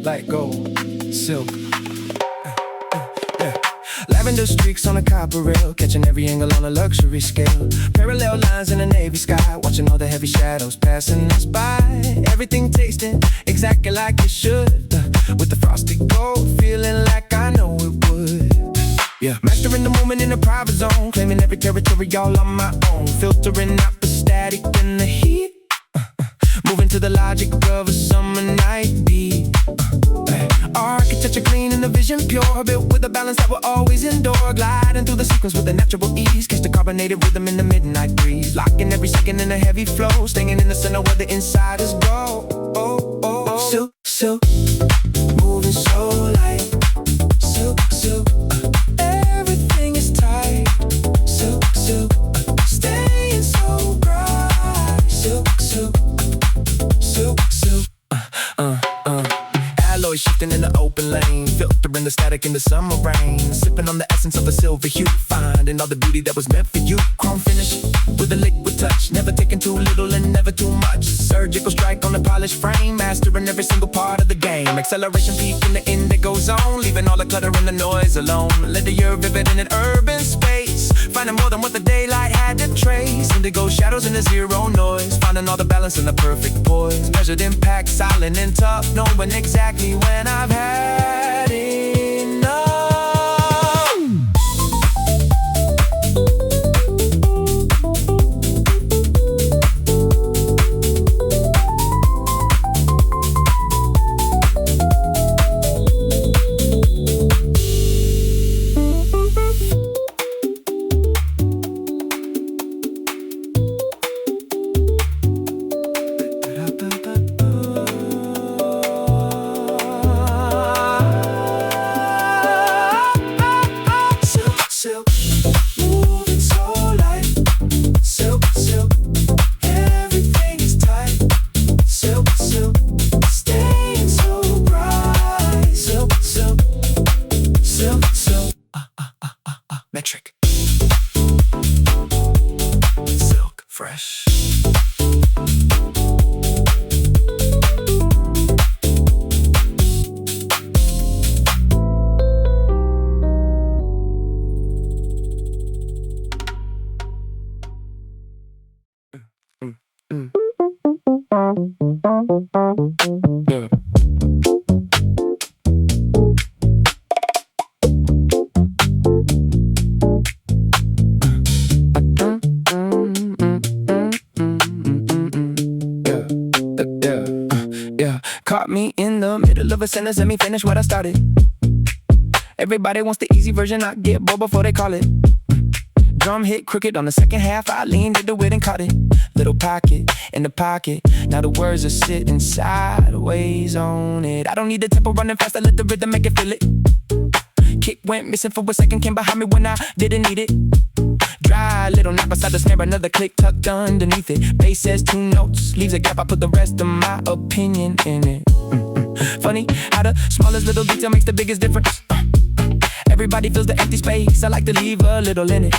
Like gold, silk. Lavender streaks on a copper rail, catching every angle on a luxury scale. Parallel lines in a navy sky, watching all the heavy shadows passing us by. Everything tasting exactly like it should, with the frosty gold feeling like I know it would. Yeah, mastering the moment in a private zone, claiming every territory all on my own, filtering out the static and the heat, moving to the logic of a summer night beat. Architecture clean and the vision pure, built with a balance that will always endure. Gliding through the sequence with a natural ease, catch the carbonated rhythm in the midnight breeze. Locking every second in a heavy flow, staying in the center where the insiders go. Oh, oh, oh. Silk, silk, moving so light. Silk, silk, everything is tight. Silk, silk, staying so bright. Silk, silk, silk, silk. Alloy shifting in the open lane, filtering the static in the summer rain, sipping on the essence of a silver hue, finding all the beauty that was meant for you. Chrome finish with a liquid touch, never taking too little and never too much. Surgical strike on the polished frame, mastering every single part of the game. Acceleration peak in the indigo zone, leaving all the clutter and the noise alone. Let the ear vivid in an urban space, finding more than what the daylight had to trace. Indigo shadows in the zero noise, finding all the balance in the perfect poise. Measured impact, silent and tough, knowing exactly when I've had enough. Metric. Silk fresh. Yeah. Caught me in the middle of a sentence, let me finish what I started. Everybody wants the easy version, I get bored before they call it. Drum hit crooked on the second half, I leaned into it and caught it. Little pocket in the pocket, now the words are sitting sideways on it. I don't need the tempo running fast, I let the rhythm make it feel it. Kick went missing for a second, came behind me when I didn't need it. Dry little nap beside the snare, another click tucked underneath it. Bass says 2 notes, leaves a gap, I put the rest of my opinion in it. Funny how the smallest little detail makes the biggest difference. Everybody feels the empty space, I like to leave a little in it.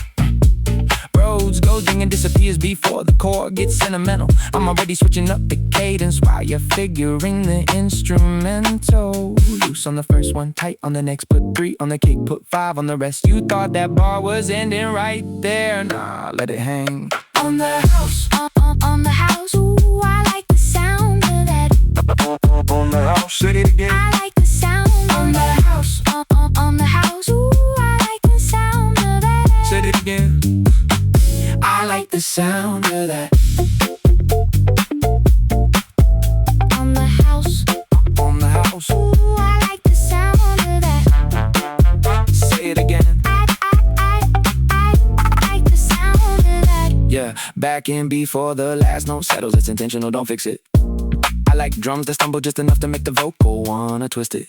Roads go ding and disappears before the chord gets sentimental. I'm already switching up the cadence while you're figuring the instrumental. Loose on the first one, tight on the next, put 3 on the kick, put 5 on the rest. You thought that bar was ending right there, nah, let it hang. On the house, on the house, ooh, I like the sound of that. On the house, say it again. I like the sound on the house, on the house, ooh, I like the sound of that. Say it again. I like the sound of that. On the house, ooh, I like the sound of that. Say it again. I like the sound of that. Yeah, back in before the last note settles. It's intentional, don't fix it. I like drums that stumble just enough to make the vocal wanna twist it.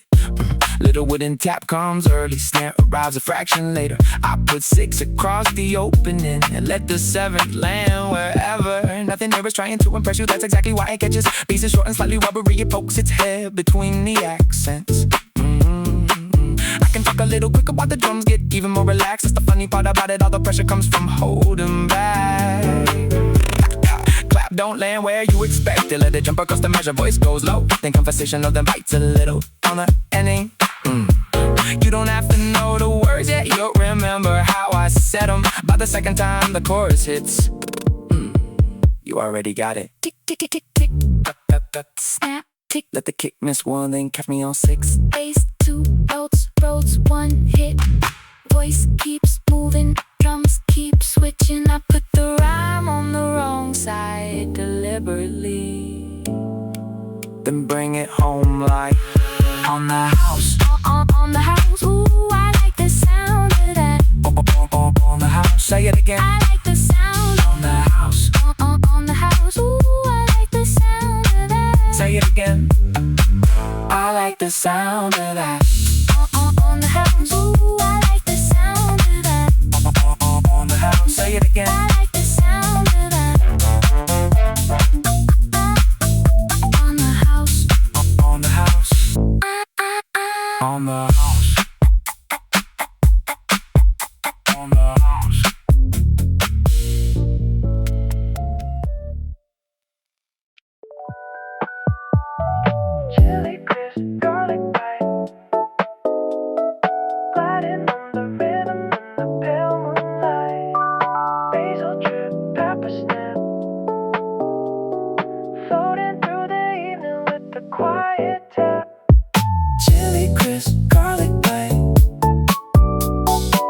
Little wooden tap comes early, snare arrives a fraction later. I put 6 across the opening and let the 7th land wherever. Nothing there is trying to impress you, that's exactly why it catches. Beats is short and slightly rubbery, it pokes its head between the accents. I can talk a little quicker while the drums get even more relaxed. That's the funny part about it, all the pressure comes from holding back. Clap don't land where you expect it. Let it jump across the measure, voice goes low. Then conversational, then bites a little on the ending. You don't have to know the words yet, you'll remember how I said them. By the second time the chorus hits, you already got it. Tick, tick, tick, tick, tick. Duck, duck, duck, snap, tick. Let the kick miss one, then catch me on 6. Bass, 2 notes, roads, 1 hit. Voice keeps moving, drums keep switching. I put the rhyme on the wrong side deliberately. Then bring it home like on the house. On the house, ooh, I like the sound of that. On the house, say it again. I like the sound on the house. On the house, ooh, I like the sound of that. Say it again. I like the sound of that. On the house, ooh, I like the sound of that. On the house, say it again. I like the sound of that. On the house. On the house. On the house. On the house. Chili crisp, garlic bite, gliding on the rhythm in the pale moonlight. Basil drip, pepper snap, floating through the evening with the quiet tap. Chili crisp, garlic bite,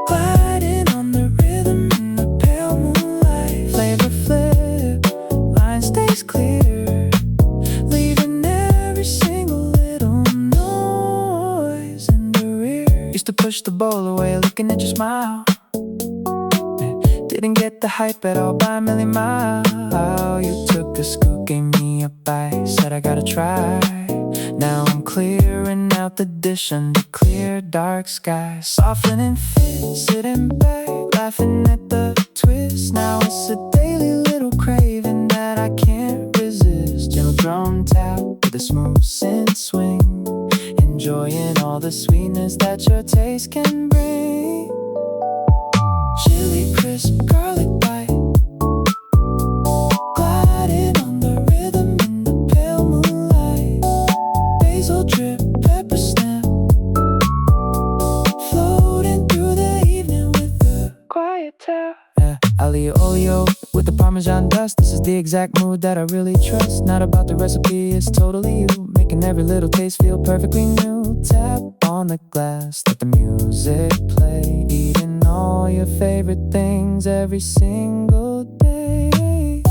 gliding on the rhythm in the pale moonlight. Flavor flip, line stays clear, leaving every single little noise in the rear. Used to push the bowl away, looking at your smile. Didn't get the hype at all by a million miles. You took a scoop, gave me a bite, said I gotta try. Now I'm clearing out the dish under clear dark sky. Softening fit, sitting back, laughing at the twist. Now it's a daily little craving that I can't resist. Gentle drum tap with a smooth synth swing, enjoying all the sweetness that your taste can bring. Chili crisp, garlic bite, gliding on the rhythm in the pale moonlight. Basil drip, pepper snap, floating through the evening with the Quiet tap. Aglio olio with the Parmesan dust. This is the exact mood that I really trust. Not about the recipe, it's totally you, making every little taste feel perfectly new. Tap on the glass, let the music play, eating all your favorite things every single day.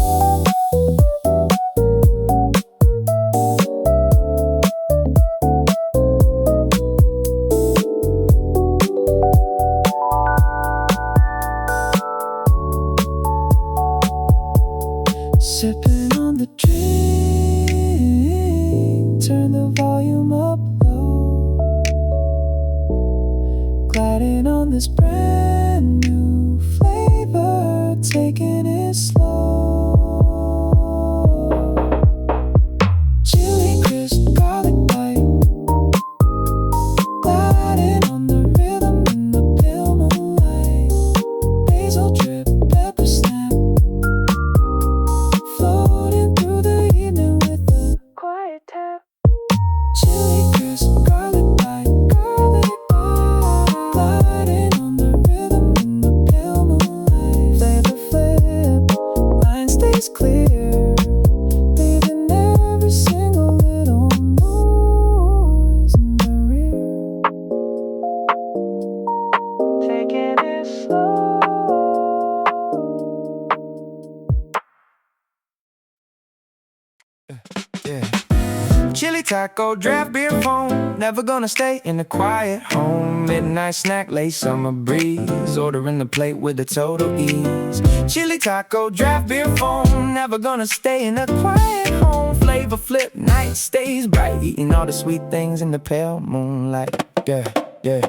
Sipping on the drink, turn the volume up low, gliding on this brand new flavor, taking it slow. Chili crisp, garlic bite, gliding on the rhythm in the pale moonlight. Basil drip, pepper snap, floating through the evening with the Quiet tap. chili crisp, garlic bite, gliding on the rhythm in the pale moonlight. Flavor flip, line stays clear, leaving every single little noise in the rear. Taking it slow. Chili taco, draft beer foam, never gonna stay in a quiet home. Midnight snack, late summer breeze, ordering the plate with a total ease. Chili taco, draft beer foam, never gonna stay in a quiet home. Flavor flip, night stays bright, eating all the sweet things in the pale moonlight. Yeah, yeah.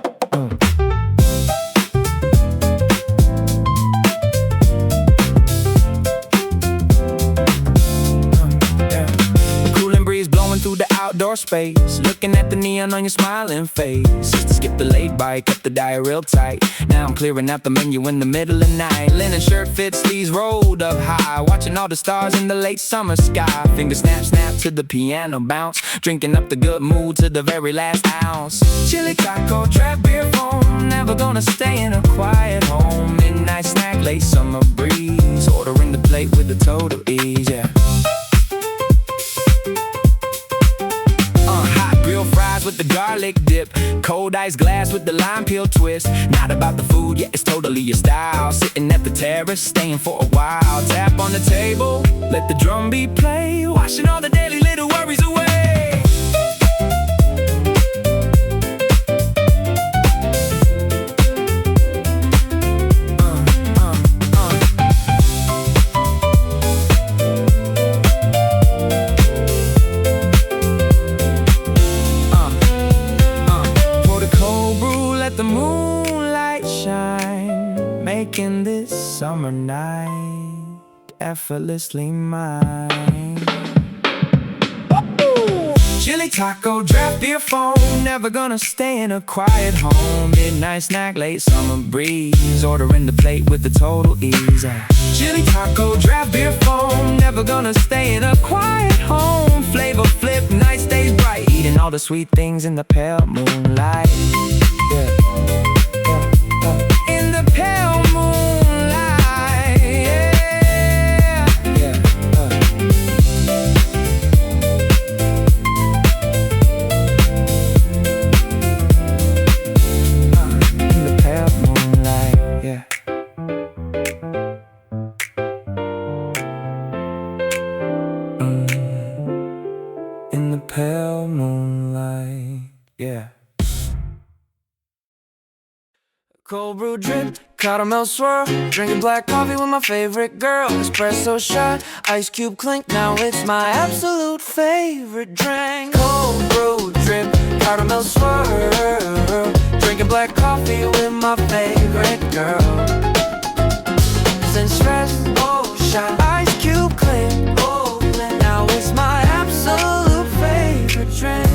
Through the outdoor space. Looking at the neon on your smiling face. Used to skip the late bite, kept the diet real tight. Now I'm clearing out the menu in the middle of the night. Linen shirt fits, sleeves rolled up high. Watching all the stars in the late summer sky. Finger snap, snap to the piano bounce. Drinking up the good mood to the very last ounce. Chili taco, trap beer foam. Never gonna stay in a quiet home. Midnight snack, late summer breeze. Ordering the plate with the total ease, yeah. Hot grill fries with the garlic dip. Cold ice glass with the lime peel twist. Not about the food, yeah, it's totally your style. Sitting at the terrace, staying for a while. Tap on the table, let the drum beat play. Washing all the daily little worries away. The moonlight shine, making this summer night effortlessly mine. Chili taco, draft beer foam. Never gonna stay in a quiet home. Midnight snack, late summer breeze. Ordering the plate with the total ease. Chili taco, draft beer foam. Never gonna stay in a quiet home. Flavor flip, night stays bright. Eating all the sweet things in the pale moonlight. Yeah. In the pale moonlight, yeah. In the pale moonlight, yeah. In the pale moonlight, yeah. Cold brew drip, caramel swirl. Drinking black coffee with my favorite girl. Espresso shot, ice cube clink. Now it's my absolute favorite drink. Cold brew drip, caramel swirl. Drinking black coffee with my favorite girl. Since stress, oh shot, ice cube clink. Oh, now it's my absolute favorite drink.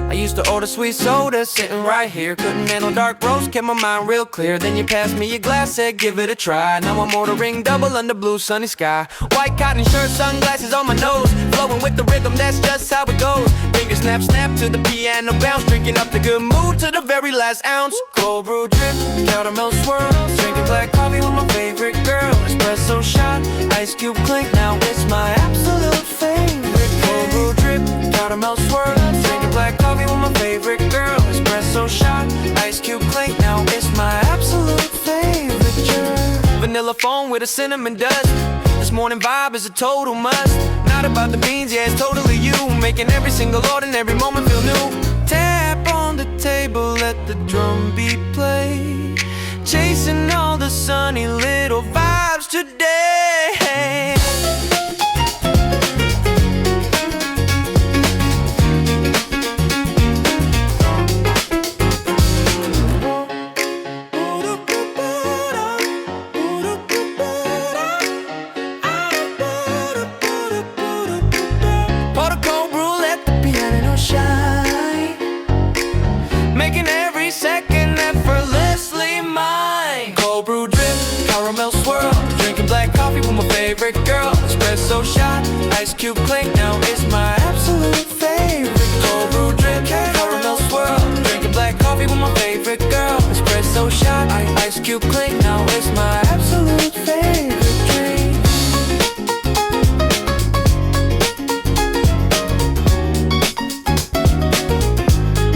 I used to order sweet soda, sitting right here. Couldn't handle dark roast, kept my mind real clear. Then you passed me a glass, said give it a try. Now I'm ordering double under blue sunny sky. White cotton shirt, sunglasses on my nose. Flowing with the rhythm, that's just how it goes. Finger snap, snap to the piano bounce. Drinking up the good mood to the very last ounce. Cold brew drip, caramel swirl. Drinking black coffee with my favorite girl. Espresso shot, ice cube clink. Now it's my absolute favorite. Cold brew drip, caramel swirl. Drinking black coffee with my favorite girl. Espresso shot, ice cube clink. Now it's my absolute favorite drink. Vanilla foam with a cinnamon dust. This morning vibe is a total must. Not about the beans, yeah, it's totally you. Making every single ordinary moment feel new. Tap on the table, let the drum beat play. Chasing all the sunny little vibes today. Making every second effortlessly mine. Cold brew drip, caramel swirl. Drinking black coffee with my favorite girl. Espresso shot, ice cube clink. Now it's my absolute favorite. Cold brew drip, caramel swirl. Drinking black coffee with my favorite girl. Espresso shot, ice cube clink. Now it's my absolute favorite drink.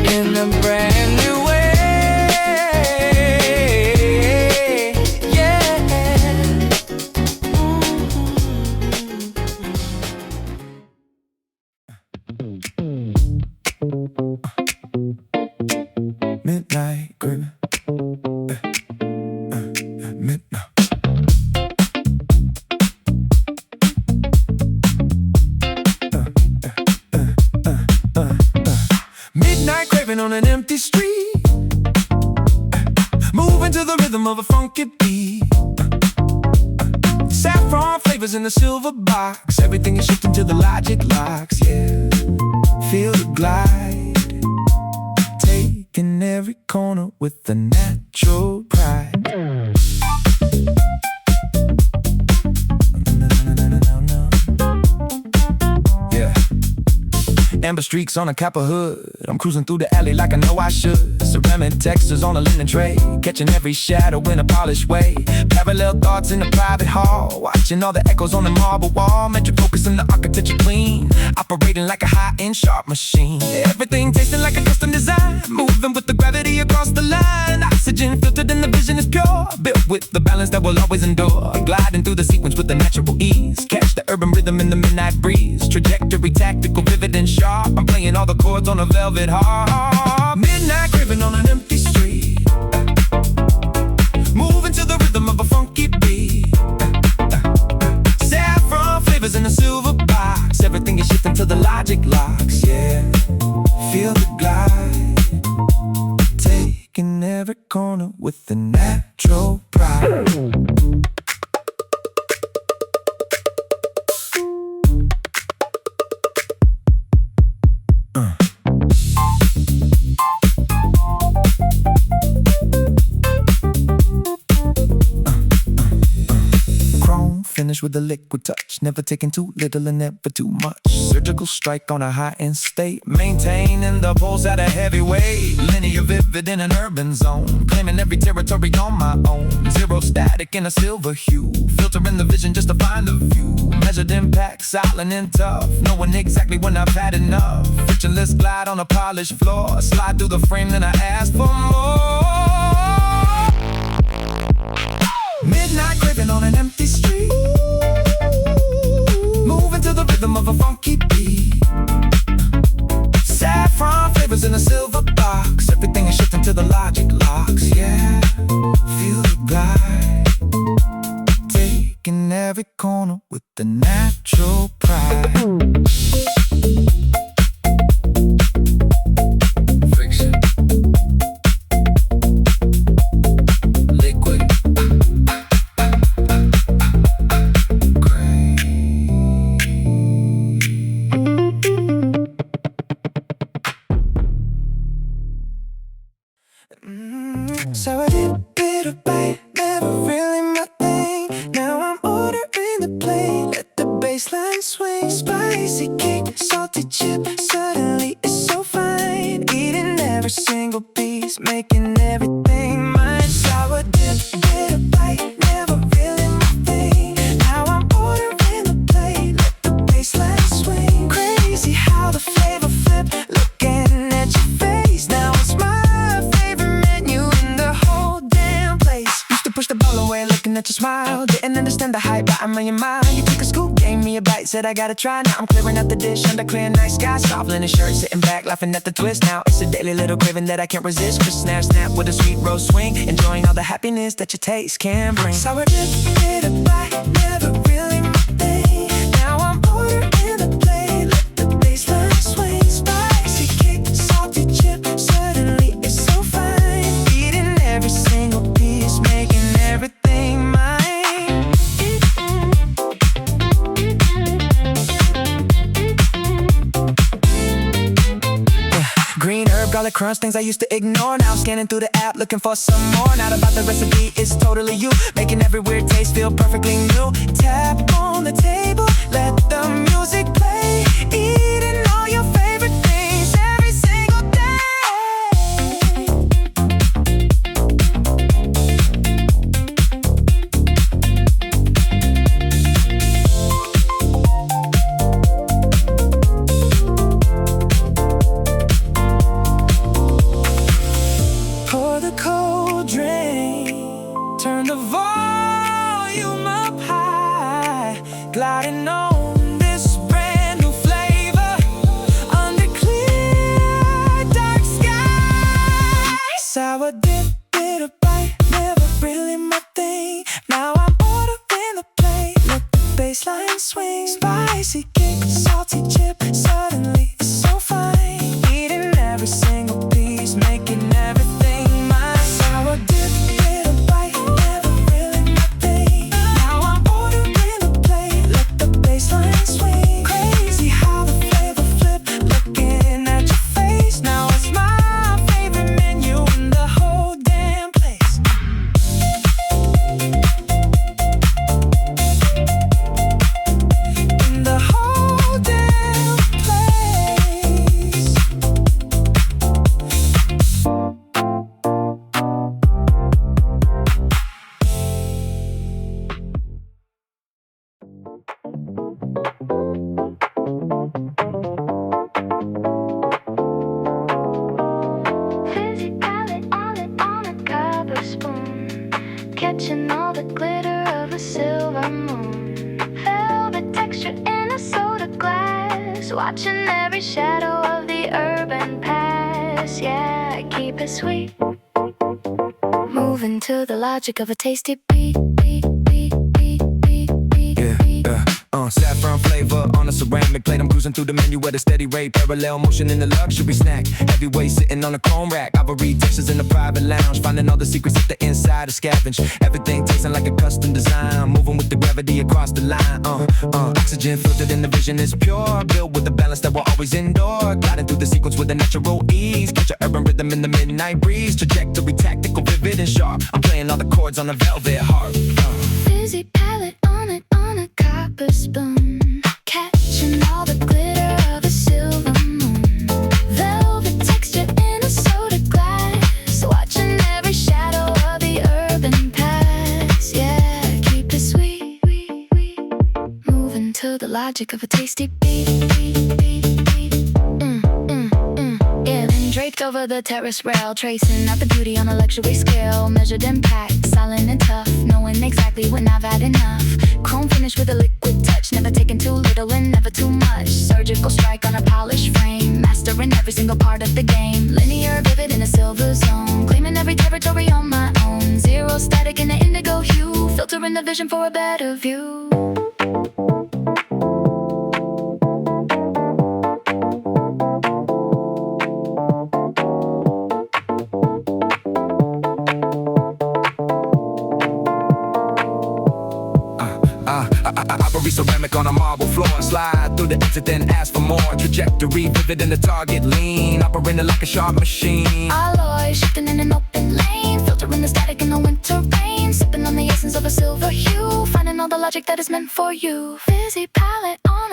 In a brand new way, yeah. Midnight creeping, midnight. Midnight craving on an empty street, moving to the rhythm of a funky beat. Saffron flavors in the silver box. Everything is shifting to the logic locks, yeah. Feel the glide, taking every corner with the natural pride. Yeah. Amber streaks on a copper hood. I'm cruising through the alley like I know I should. Ceramic textures on a linen tray, catching every shadow in a polished way. Parallel thoughts in the private hall, watching all the echoes on the marble wall. Metric focus in the architecture clean, operating like a high-end sharp machine. Everything tasting like a custom design, moving with the gravity across the line. Oxygen filtered and the vision is pure, built with the balance that will always endure. Gliding through the sequence with the natural ease, catch the urban rhythm in the midnight breeze. Trajectory tactical, vivid and sharp. I'm playing all the chords on a velvet harp. Midnight craving on an empty street, moving to the rhythm of a funky beat. Saffron flavors in a silver box. Everything is shifting to the logic locks, yeah. Feel the glide, taking every corner with the natural pride. Finish with a liquid touch, never taking too little and never too much. Surgical strike on a high-end state, maintaining the pulse at a heavy weight. Linear vivid in an urban zone, claiming every territory on my own. Zero static in a silver hue, filtering the vision just to find the view. Measured impact, silent and tough, knowing exactly when I've had enough. Frictionless glide on a polished floor, slide through the frame then I ask for more. Midnight craving on an empty street, moving to the rhythm of a funky beat. Saffron flavors in a silver box. Everything is shifting to the logic locks, yeah. Feel the glide, taking every corner with the natural pride. Friction, liquid, so I did a bit of bite, never really my thing. Now I'm ordering the plate, let the baseline swing. Spicy cake, salty chip, suddenly it's so fine. Eating every single piece, making everything mine. Sour dip, bit of bite, never really my thing. Now I'm ordering the plate, let the baseline swing. Crazy how the flavor flip, looking at your face. Now it's my push the ball away, looking at your smile. Didn't understand the hype, but I'm on your mind. You took a scoop, gave me a bite, said I gotta try. Now I'm clearing out the dish under clear night sky. Soft linen shirt, sitting back, laughing at the twist. Now it's a daily little craving that I can't resist. Crisp snap, snap with a sweet rose swing. Enjoying all the happiness that your taste can bring. Sour dip, bit of bite, never really my thing. Now I'm ordering the plate, let the baseline swing. Spicy kick, salty chip, suddenly it's so fine. Eating every single piece, making everything mine. Green herb, garlic crunch, things I used to ignore. Now scanning through the app, looking for some more. Not about the recipe, it's totally you. Making every weird taste feel perfectly new. Tap on the table, let the music play. Eating all your favorite things every single day. Pour the cold drink, turn the volume up high, gliding on this brand new flavor under clear dark sky. Sour dip, bit of bite, never really my thing. Now I'm ordering the plate, let the baseline swing. Spicy kick, salty chip, suddenly it's so fine. Eating every single piece, making everything mine. Sour dip, bit of bite, never really my thing. Now I'm ordering the catching all the glitter of a silver moon. Velvet texture in a soda glass, watching every shadow of the urban past. Yeah, keep it sweet. Moving to the logic of a tasty beat. Saffron flavor on a ceramic plate. I'm cruising through the menu at a steady rate. Parallel motion in the luxury snack. Heavyweight sitting on a chrome rack. Ivory textures in the private lounge. Finding all the secrets at the inside of scavenge. Everything tasting like a custom design. Moving with the gravity across the line. Oxygen filtered in the vision is pure. Built with the balance that will always endure. Gliding through the sequence with a natural ease. Catch your urban rhythm in the midnight breeze. Trajectory tactical, vivid and sharp. I'm playing all the chords on a velvet harp. Fizzy palette on a copper spoon, catching all the glitter of a silver moon. Velvet texture in a soda glass, watching every shadow of the urban past. Yeah, keep it sweet. Moving to the logic of a tasty beat. Yeah, then draped over the terrace rail, tracing out the beauty on a luxury scale. Measured impact, silent and tough, knowing exactly when I've had enough. Chrome finish with a liquid touch, never taking too little and never too much. Surgical strike on a polished frame, mastering every single part of the game. Linear, vivid in a silver zone, claiming every territory on my own. Zero static in the indigo hue, filtering the vision for a better view. Ivory ceramic on a marble floor. Slide through the exit, then ask for more. Trajectory vivid in the target, lean. Operating like a sharp machine. Alloy shifting in an open lane, filtering the static in the winter rain. Sipping on the essence of a silver hue, finding all the logic that is meant for you. Fizzy palette on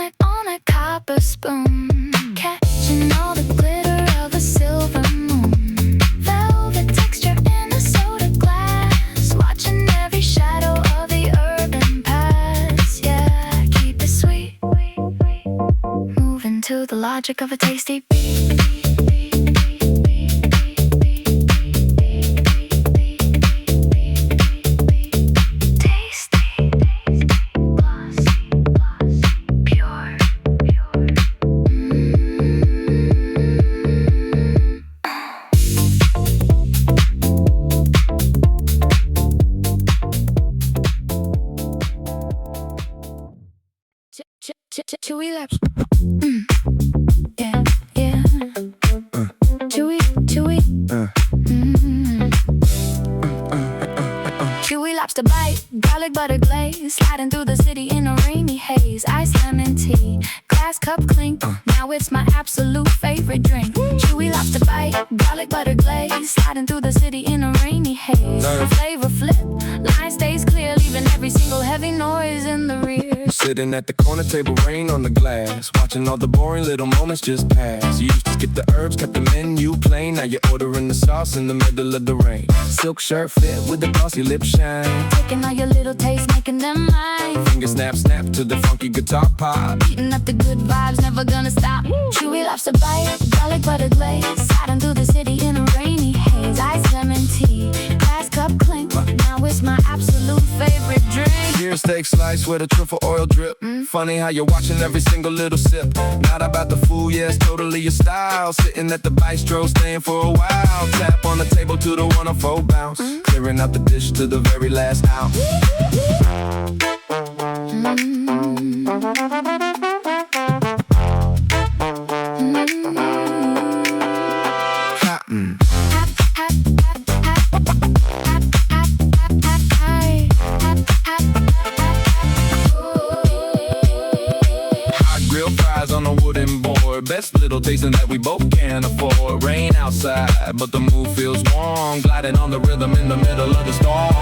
a copper spoon, catching all the glitter of a silver moon. Velvet texture in a soda glass, watching every shadow of the urban past. Yeah, keep it sweet. Moving to the logic of a tasty beat. Chewy lips. Yeah, yeah. Chewy. Chewy lobster bite, garlic butter glaze, sliding through the city in a rainy haze. Ice lemon tea, glass cup clink. Now it's my absolute favorite drink. Chewy lobster bite, garlic butter glaze, sliding through the city in a rainy haze. Flavor flip, line stays clear, leaving every single heavy noise in the rear. Sitting at the corner table, rain on the glass, watching all the boring little moments just pass. You used to skip the herbs, kept the menu plain. Now you're ordering the sauce in the middle of the rain. Silk shirt fit with the glossy lip shine, Taking all your little tastes, making them mine. finger snap to the funky guitar pop. Eating up the good vibes, never gonna stop. Chewy lobster bite, garlic butter glaze, sliding through the city in a rainy haze. Ice lemon tea, glass cup clink. Now it's my absolute favorite drink. Here's steak slice with a truffle oil drip. Funny how you're watching every single little sip. Not about the food, yeah, it's totally your style. Sitting at the bistro, staying for a while. Tap on the table to the 104 bounce. Clearing out the dish to the very last ounce. Best little tasting that we both can afford. Rain outside, but the mood feels warm. Gliding on the rhythm in the middle of the storm.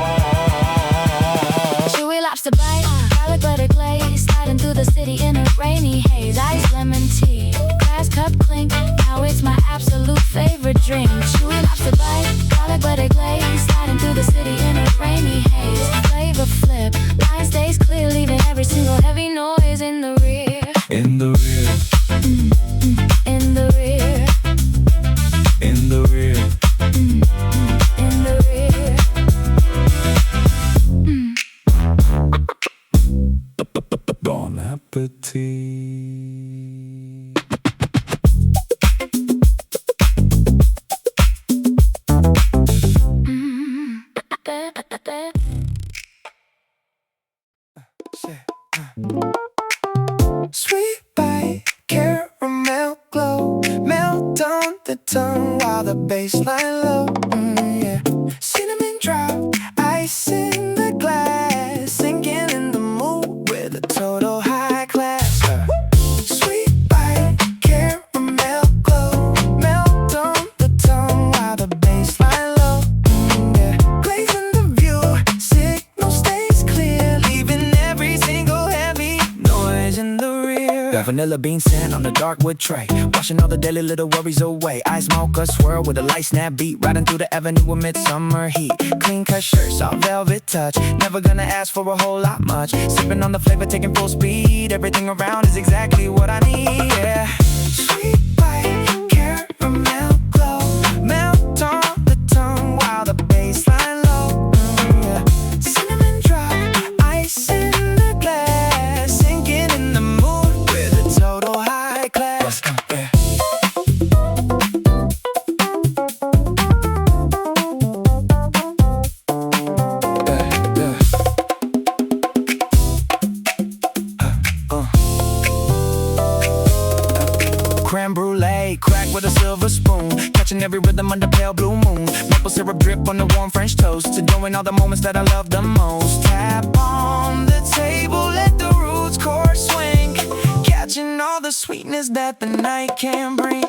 Chewy lobster bite, garlic butter glaze, sliding through the city in a rainy haze. Ice lemon tea, glass cup clink. Now it's my absolute favorite drink. Chewy lobster bite, garlic butter glaze, sliding through the city in a rainy haze. Flavor flip, line stays clear, leaving every single heavy noise in the rear. In the rear. In the rear. In the rear. In the rear. of tea. Sweet bite, caramel glow, melt on the tongue while the bass line low. Yeah. Cinnamon drop, ice in the glass, sinking in the mood with a total high class. Sweet bite, caramel glow, melt on the tongue while the bass line low. Yeah. Glazing the view, signal stays clear, leaving every single heavy noise in the rear. Got vanilla bean scent on the dark wood tray, washing all the daily little worries away. Ice mocha swirl with a light snap beat, riding through the avenue with midsummer heat. Clean cut shirt, soft velvet touch, never gonna ask for a whole lot much. Sipping on the flavor, taking full speed, everything around is exactly what I need. Yeah. Sweet bite, caramel glow, melt on the tongue while the bass line low. Yeah. Cinnamon drop, ice in the glass, sinking in the mood with a total high class. Yeah. Creme brulee, cracked with a silver spoon, catching every rhythm under pale blue moon. Maple syrup drip on the warm French toast, adoring all the moments that I love the most. Tap on the table, let the roots chords swing, catching all the sweetness that the night can bring.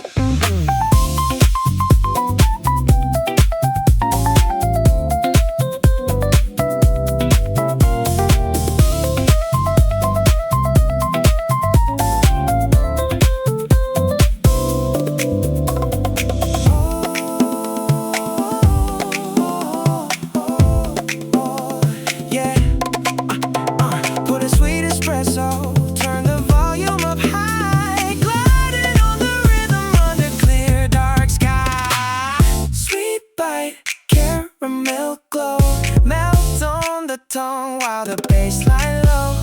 Turn the volume up high, gliding on the rhythm under clear dark sky. Sweet bite, caramel glow, melt on the tongue while the bass line low.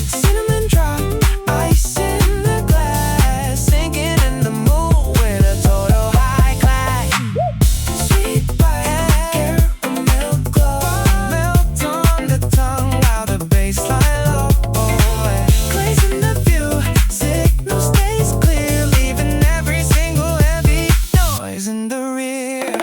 Cinnamon drop, ice in the glass, sinking in the mood with a total high class. Sweet bite, caramel glow, melt on the tongue while the bass line low. In the rear.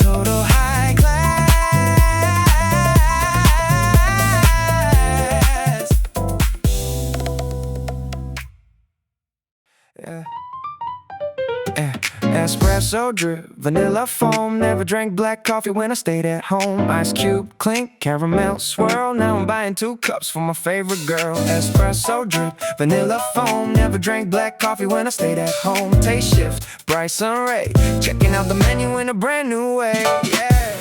Total high class. Yeah. Espresso drip, vanilla foam. Never drank black coffee when I stayed at home. Ice cube, clink, caramel swirl. Now I'm buying 2 cups for my favorite girl. Espresso drip, vanilla foam. Never drank black coffee when I stayed at home. Taste shift, bright sun ray, checking out the menu in a brand new way. Yeah.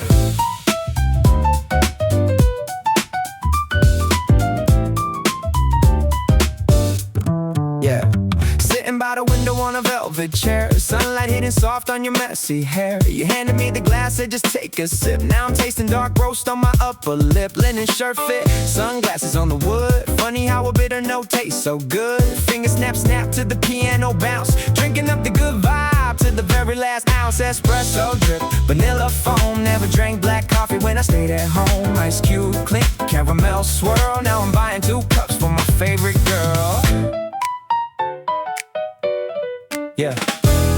Yeah. Sitting by the window on a velvet chair, sunlight hitting soft on your messy hair. You handed me the glass, said just take a sip. Now I'm tasting dark roast on my upper lip. Linen shirt fit, sunglasses on the wood. Funny how a bitter note tastes so good. Finger snap, snap to the piano bounce, drinking up the good vibe to the very last ounce. Espresso drip, vanilla foam. Never drank black coffee when I stayed at home. Ice cube, clink, caramel swirl. Now I'm buying 2 cups for my favorite girl. Yeah.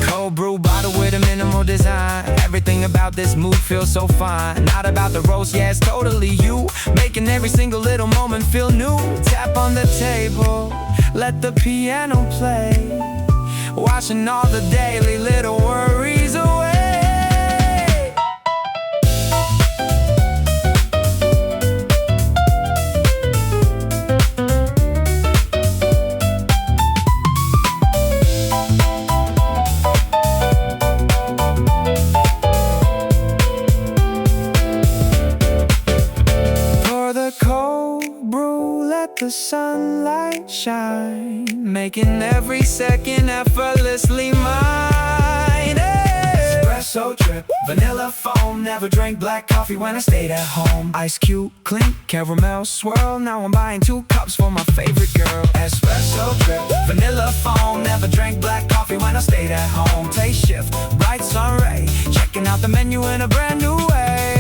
Cold brew bottle with a minimal design. Everything about this mood feels so fine. Not about the roast, yeah, it's totally you. Making every single little moment feel new. Tap on the table, let the piano play, washing all the daily little worries away. The sunlight shine, making every second effortlessly mine. Hey. espresso drip, vanilla foam. Never drank black coffee when I stayed at home. Ice cube, clink, caramel swirl. Now I'm buying 2 cups for my favorite girl. Espresso drip, vanilla foam. Never drank black coffee when I stayed at home. Taste shift, bright sunray. Checking out the menu in a brand new way.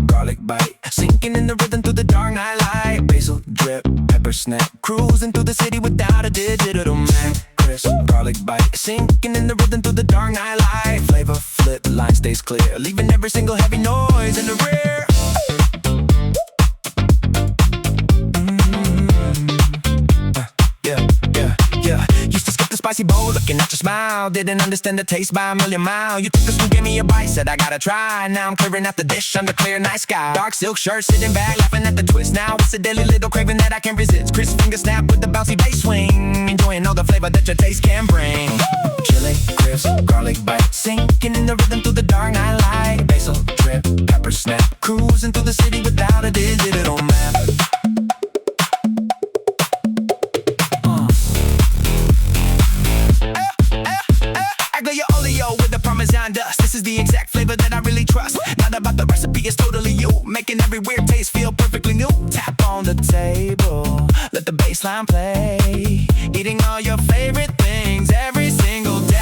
Garlic bite, sinking in the rhythm through the dark night light. Basil drip, pepper snap, cruising through the city without a digital map. Crisp garlic bite, sinking in the rhythm through the dark night light. Flavor flip, the line stays clear, leaving every single heavy noise in the rear. Used to skip the spicy bowl, looking at your smile. Didn't understand the taste by a million miles. You took a spoon, gave me a bite, said I gotta try. Now I'm clearing out the dish under clear night sky. Dark silk shirt, sitting back, laughing at the twist. Now it's a daily little craving that I can't resist. Crisp finger snap with the bouncy bass swing. Enjoying all the flavor that your taste can bring. Chili, crisp, garlic bite, sinking in the rhythm through the dark night light. Basil drip, pepper snap, cruising through the city without a digital map. With the Parmesan dust, this is the exact flavor that I really trust. Not about the recipe, it's totally you, making every weird taste feel perfectly new. Tap on the table, let the bass line play. Eating all your favorite things every single day.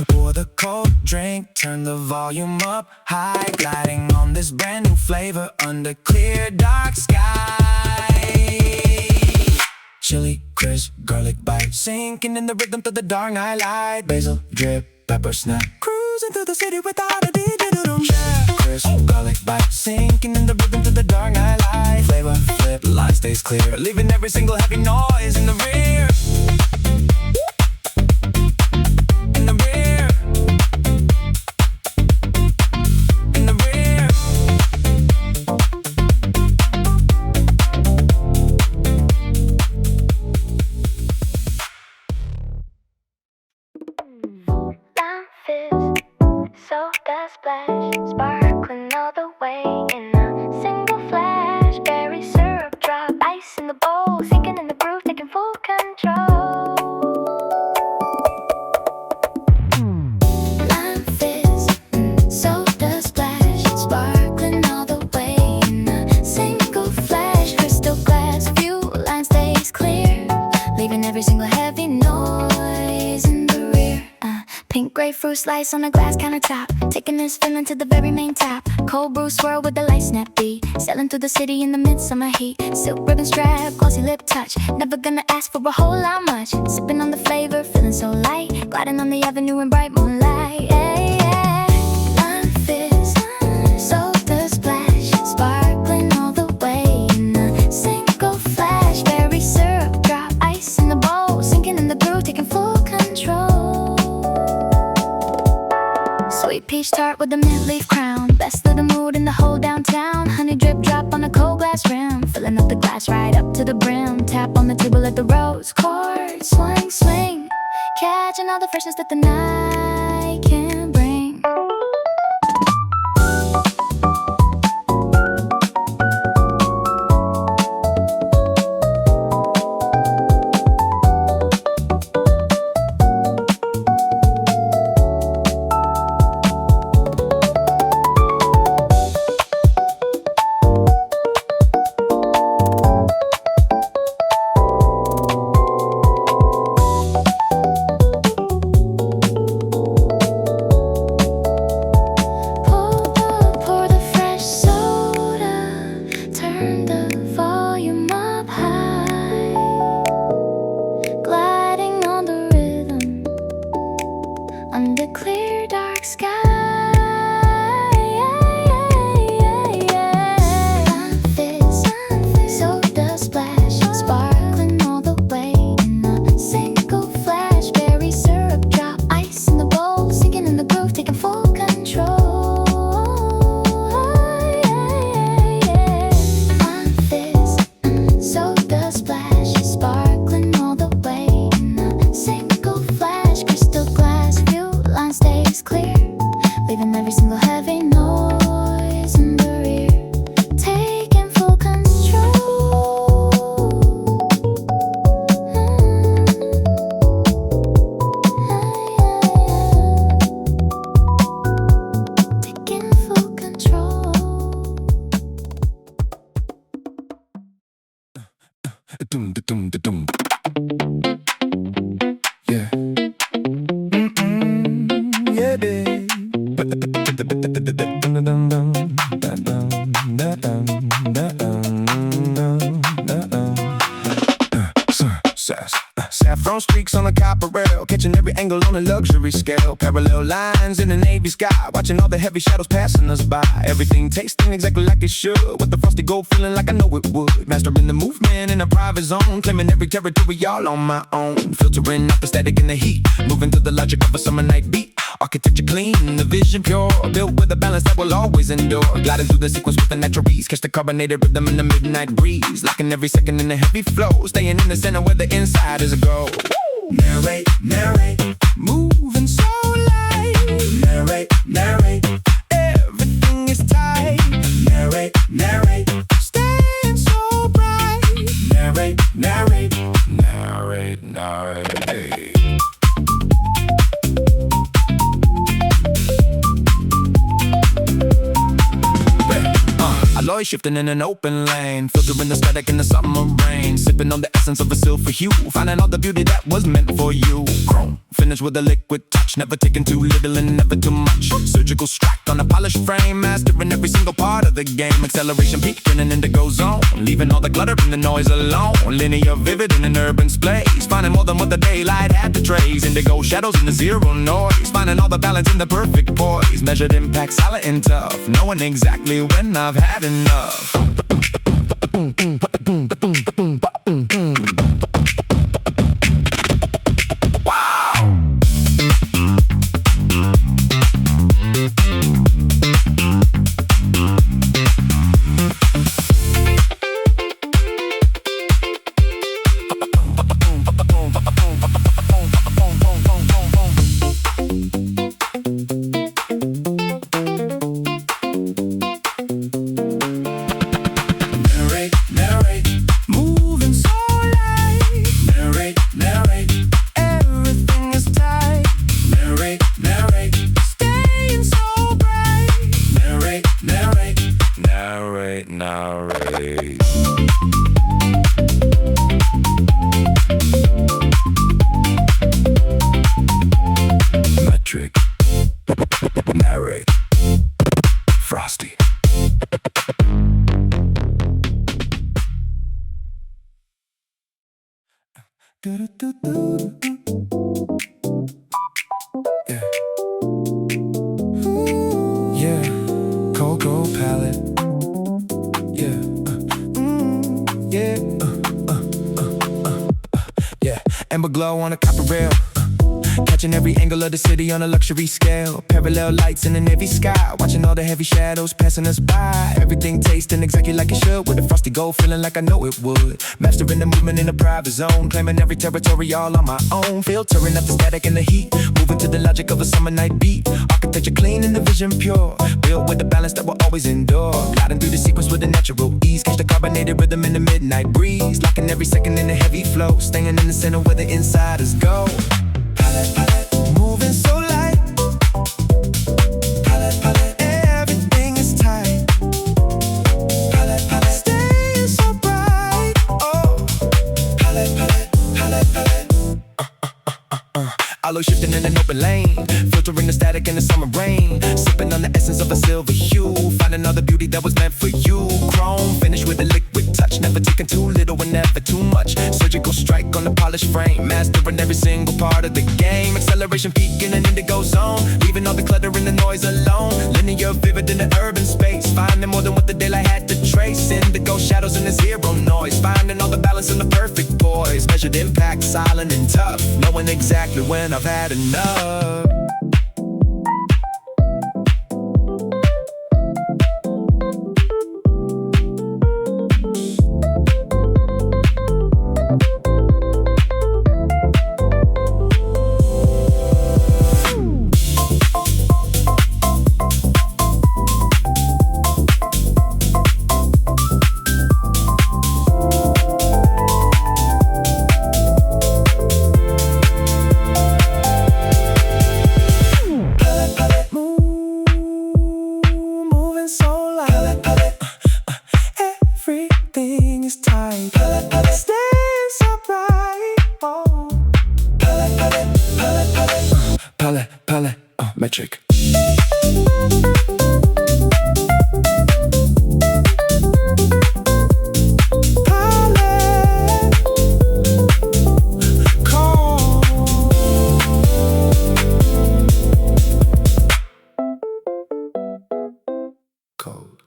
Pour the cold drink, turn the volume up high. Gliding on this brand new flavor under clear dark sky. Chili, crisp, garlic bite, sinking in the rhythm through the dark night light. Basil drip, pepper snap, cruising through the city without a digital map. Crisp, garlic bite, sinking in the rhythm through the dark night light. Flavor flip, line stays clear, leaving every single heavy noise in the rear. Soda splash, sparkling all the way in a single flash. Berry syrup drop, ice in the bowl, sinking in the groove, taking full control. Lime fizz, soda splash, sparkling all the way in a single flash. Crystal glass view, line stays clear, leaving every single heavy noise in the rear. Pink grapefruit slice on a glass countertop, taking this feeling to the very main top. Cold brew swirl with the light snap beat, sailing through the city in the midsummer heat. Silk ribbon strap, glossy lip touch, never gonna ask for a whole lot much. Sipping on the flavor, feeling so light, gliding on the avenue in bright moonlight. Hey, yeah. Lime fizz, soda splash, sparkling all the way in a single flash. Berry syrup drop, ice in the bowl, sinking in the groove, taking full control. Sweet peach tart with a mint leaf crown, best of the mood in the whole downtown. Honey drip drop on a cold glass rim, filling up the glass right up to the brim. Tap on the table at the rose chord, swing, swing, catching all the freshness that the night can bring. every single heavy noise in the rear, taking full control. Taking full control. Dum da dum da dum. Yeah. Yeah, babe. Saffron streaks on a copper rail, catching every angle on a luxury scale. Parallel lines in the navy sky, watching all the heavy shadows passing us by. Everything tasting exactly like it should, with the frosty gold feeling like I know it would. Mastering the movement in a private zone, claiming every territory all on my own. Filtering out the static and the heat, moving to the logic of a summer night beat. Architecture clean, the vision pure, built with a balance that will always endure. Gliding through the sequence with a natural ease, catch the carbonated rhythm in the midnight breeze. Locking every second in the heavy flow, staying in the center where the inside is a go. Narrate, narrate, moving so light. Narrate, narrate, everything is tight. Narrate, narrate, staying so bright. Narrate, narrate, narrate, narrate, hey. Alloy shifting in an open lane, filtering the static in the summer rain, sipping on the essence of a silver hue, finding all the beauty that was meant for you. Chrome, finished with a liquid touch, never taking too little and never too much. Surgical strike on a polished frame, mastering every single part of the game. Acceleration peaking in an indigo zone, leaving all the clutter and the noise alone. Linear, vivid in an urban space, finding more than what the daylight had to trace. Indigo shadows in the zero noise, finding all the balance in the perfect poise. Measured impact, silent and tough, knowing exactly when I've had enough. Metric, narrate, Frosty. Yeah. Yeah, Cocoa Palette. Yeah. Yeah. Yeah. Amber glow on a copper rail. Catching every angle of the city on a luxury scale. Parallel lights in the navy sky, watching all the heavy shadows passing us by. Everything tasting exactly like it should, with a frosty gold feeling like I know it would. Mastering the movement in a private zone, claiming every territory all on my own. Filtering up the static and the heat, moving to the logic of a summer night beat. Architecture clean and the vision pure, built with the balance that will always endure. Gliding through the sequence with a natural ease, catch the carbonated rhythm in the midnight breeze. Locking every second in the heavy flow, staying in the center where the insiders go. Palette, palette, moving so light. Palette, palette, everything is tight. Palette, palette, staying so bright. Oh, palette, palette, palette, palette. Alloy shifting in an open lane, filtering the static in the summer rain, sipping on the essence of a silver hue, finding all the beauty that was meant for you. Chrome, finished with a liquid touch, never taking too little and never too much. Surgical strike on the polished frame, mastering every single part of the game. Acceleration peak in an indigo zone, leaving all the clutter and the noise alone. Linear, vivid in the urban space, finding more than what the daylight had to trace. Indigo shadows in the zero noise, finding all the balance in the perfect poise. Measured impact, silent and tough, knowing exactly when I've had enough. code.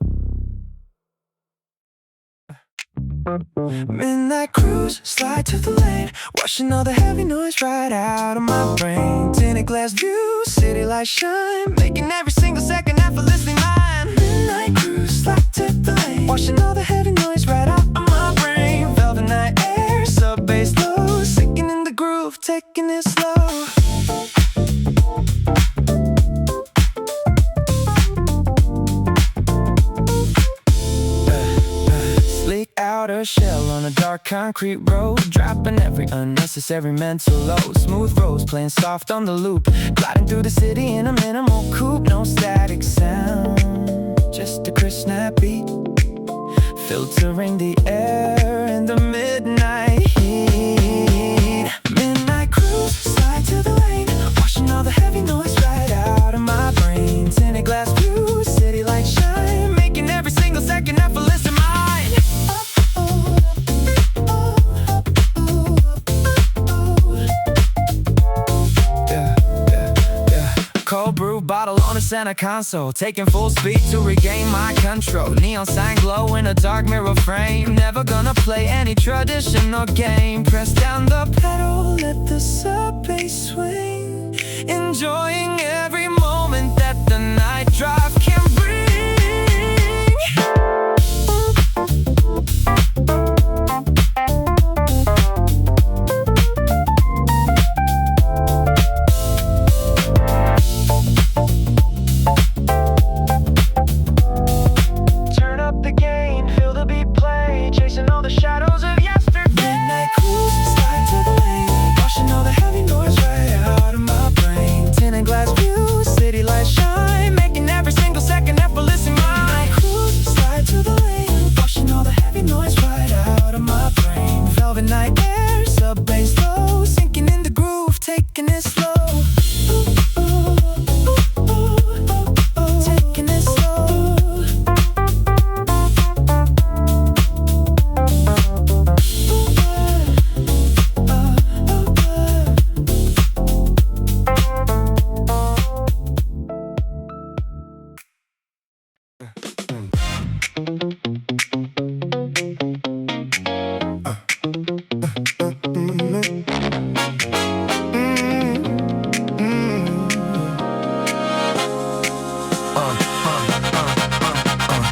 Midnight cruise, slide to the lane, washing all the heavy noise right out of my brain. Tinted glass view, city lights shine, making every single second effortlessly mine. Midnight cruise, slide to the lane, washing all the heavy noise right out of my brain. Velvet night air, sub bass low, sinking in the groove, taking it slow. Outer shell on a dark concrete road, dropping every unnecessary mental load. Smooth roads playing soft on the loop, gliding through the city in a minimal coupe. No static sound, just a crisp snap beat, filtering the air in the midnight heat. Midnight cruise, slide to the lane, washing all the heavy noise right out of my brain. Tinted glass view, city lights shine, making every single second effortless in mine. Cold brew bottle on the center console, taking full speed to regain my control. Neon sign glow in a dark mirror frame, never gonna play any traditional game. Press down the pedal, let the sub bass swing, enjoying every moment that the night drive can bring.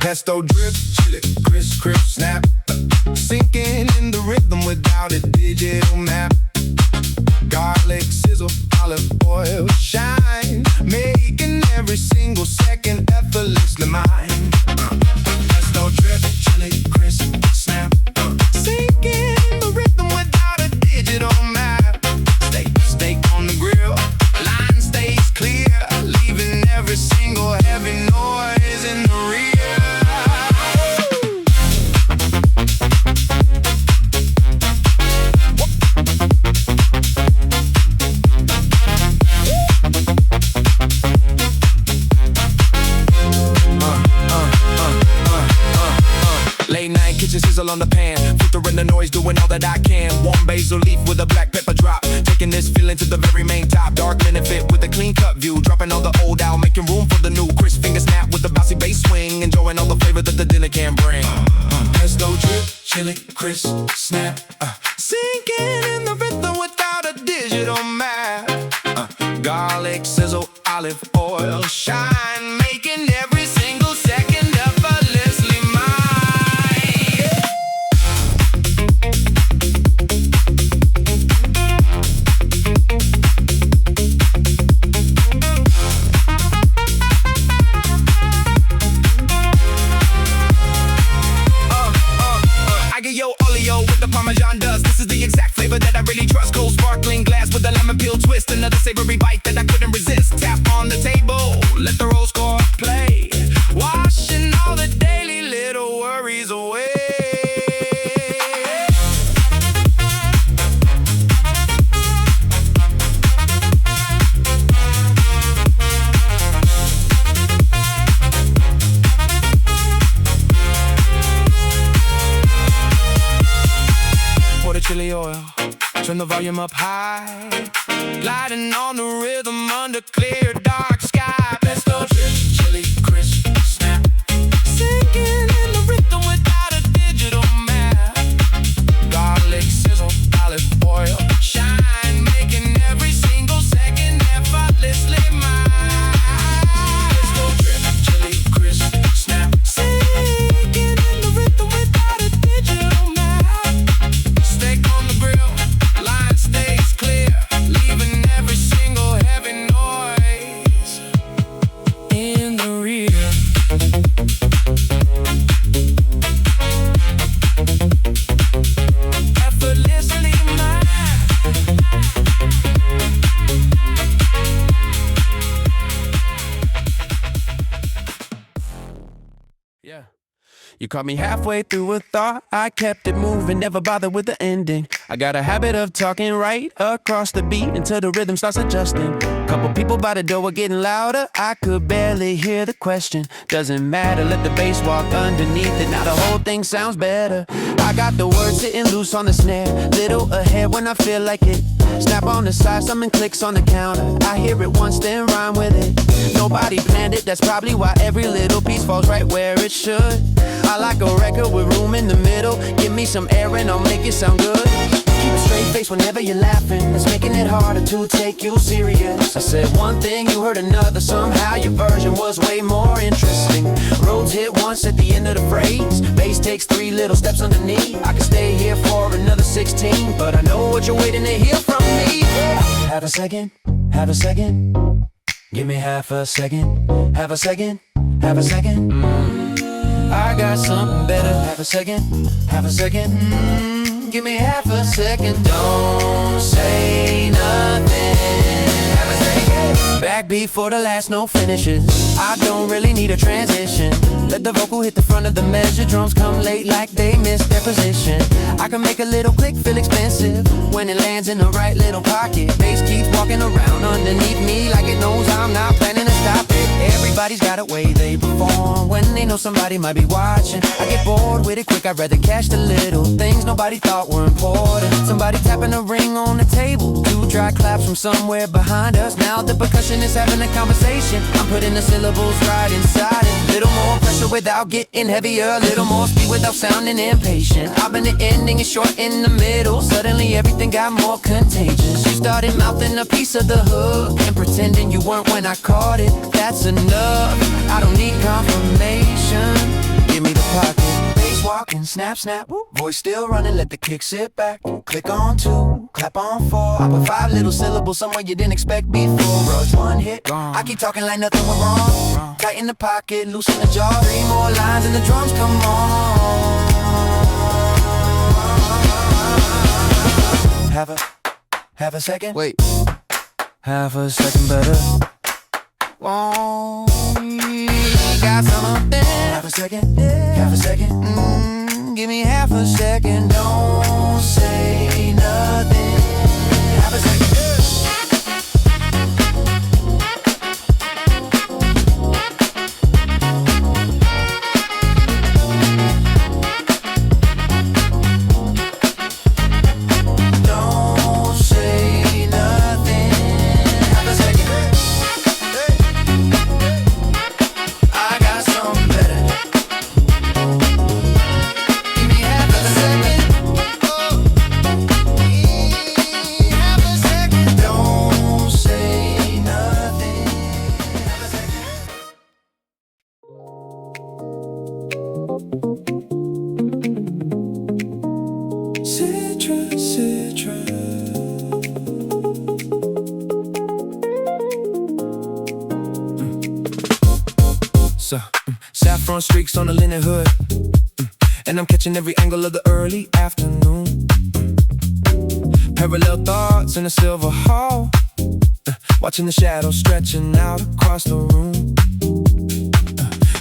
Pesto drip, chili, crisp, crisp, snap. Sinking in the rhythm without a digital map. Garlic, sizzle, olive oil, shine, making every single second effortlessly mine. Pesto drip, chili, crisp, snap. Sinking in the rhythm without a digital map. Steak on the grill, line stays clear, leaving every single heavy noise in the rear. Sizzle on the pan, filtering the noise, doing all that I can. Warm basil leaf with a black pepper drop, taking this feeling to the very main top. Dark linen fit with a clean cut view, dropping all the old out, making room for the new. Crisp finger snap with the bouncy bass swing, enjoying all the flavor that the dinner can bring. Pesto drip, chili, crisp, snap. Sinking in the rhythm without a digital map. Garlic, sizzle, olive oil, shine, making every single second effortlessly mine. With the Parmesan dust, this is the exact flavor that I really trust. Cold sparkling glass with a lemon peel twist, another savory bite that I couldn't resist. Tap on the table, let the rose chord play, washing all the daily little worries away. Chili oil, turn the volume up high, gliding on the rhythm under clear dark sky. Pesto drip, chili, crisp, snap, Yeah. You caught me halfway through a thought, I kept it moving, never bothered with the ending. I got a habit of talking right across the beat until the rhythm starts adjusting. Couple people by the door were getting louder, I could barely hear the question. Doesn't matter, let the bass walk underneath it, now the whole thing sounds better. I got the words sitting loose on the snare, little ahead when I feel like it. Snap on the side, something clicks on the counter, I hear it once then rhyme with it. Nobody planned it, that's probably why every little piece falls right where it should. I like a record with room in the middle. Give me some air and I'll make it sound good. Keep a straight face whenever you're laughing. It's making it harder to take you serious. I said one thing, you heard another. Somehow your version was way more interesting. Roads hit once at the end of the phrase. Bass takes 3 little steps underneath. I could stay here for another 16, but I know what you're waiting to hear from me. Have a second, have a second. Give me half a second. Have a second, have a second. I got something better. Have a second, have a second. Give me half a second. Don't say nothing. Have a second. Backbeat for the last, no finishes. I don't really need a transition. Let the vocal hit the front of the measure. Drums come late like they missed their position. I can make a little click feel expensive when it lands in the right little pocket. Bass keeps walking around underneath me like it knows I'm not planning to stop it. Everybody's got a way they perform when they know somebody might be watching. I get bored with it quick, I'd rather catch the little things nobody thought were important. Somebody tapping a ring on the table, 2 dry claps from somewhere behind us. Now the percussion is having a conversation. I'm putting the syllables right inside it. Little more pressure without getting heavier, little more speed without sounding impatient. I've been the ending and short in the middle. Suddenly everything got more contagious. You started mouthing a piece of the hook and pretending you weren't when I caught it. That's enough, I don't need confirmation. Give me the pocket. Bass walking, snap, snap. Voice still running, let the kick sit back. Click on 2, clap on 4. I put 5 little syllables somewhere you didn't expect before. Rush 1 hit, I keep talking like nothing went wrong. Tighten the pocket, loosen the jaw. 3 more lines and the drums come on. Have a second. Wait. Have a second better. Got something. Have a second. Have a second. Give me half a second. Don't say nothing. Have a second. Saffron streaks on the linen hood, and I'm catching every angle of the early afternoon. Parallel thoughts in a silver hall, watching the shadows stretching out across the room.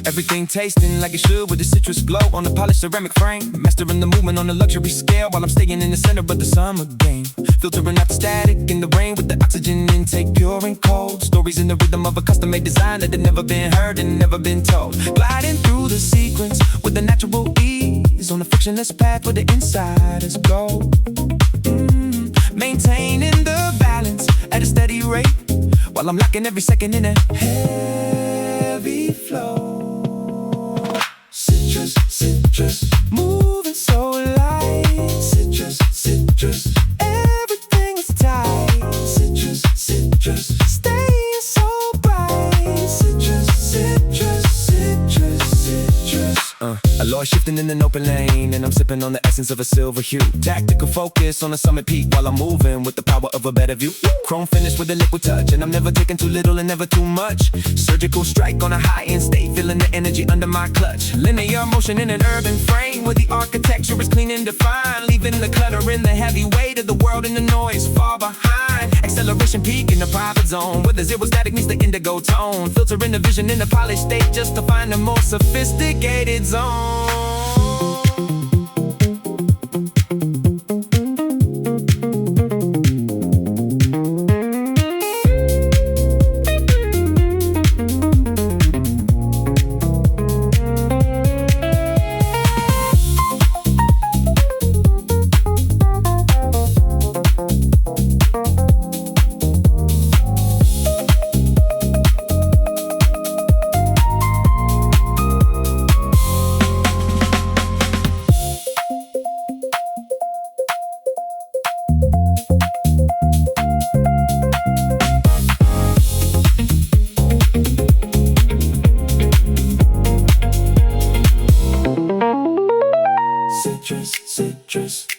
Everything tasting like it should with the citrus glow on the polished ceramic frame. Mastering the movement on the luxury scale while I'm staying in the center of the summer game. Filtering out the static in the rain with the oxygen intake pure and cold. Stories in the rhythm of a custom-made design that had never been heard and never been told. Gliding through the sequence with a natural ease on a frictionless path where the insiders go. Maintaining the balance at a steady rate while I'm locking every second in a heavy flow. Citrus, citrus, moving so light. Citrus, citrus, everything is tight. Citrus, citrus, staying so bright. Citrus, citrus, citrus, citrus. Alloy shifting in an open lane, and I'm sipping on the essence of a silver hue. Tactical focus on a summit peak while I'm moving with the power of a better view. Chrome finish with a liquid touch, and I'm never taking too little and never too much. Surgical strike on a high end state, feeling the energy under my clutch. Linear motion in an urban frame, point where the architecture is clean and defined, leaving the clutter and the heavy weight of the world and the noise far behind. Acceleration peak in the private zone, where the zero static meets the indigo tone, filtering the vision in the polished state just to find a more sophisticated zone. Citrus, citrus.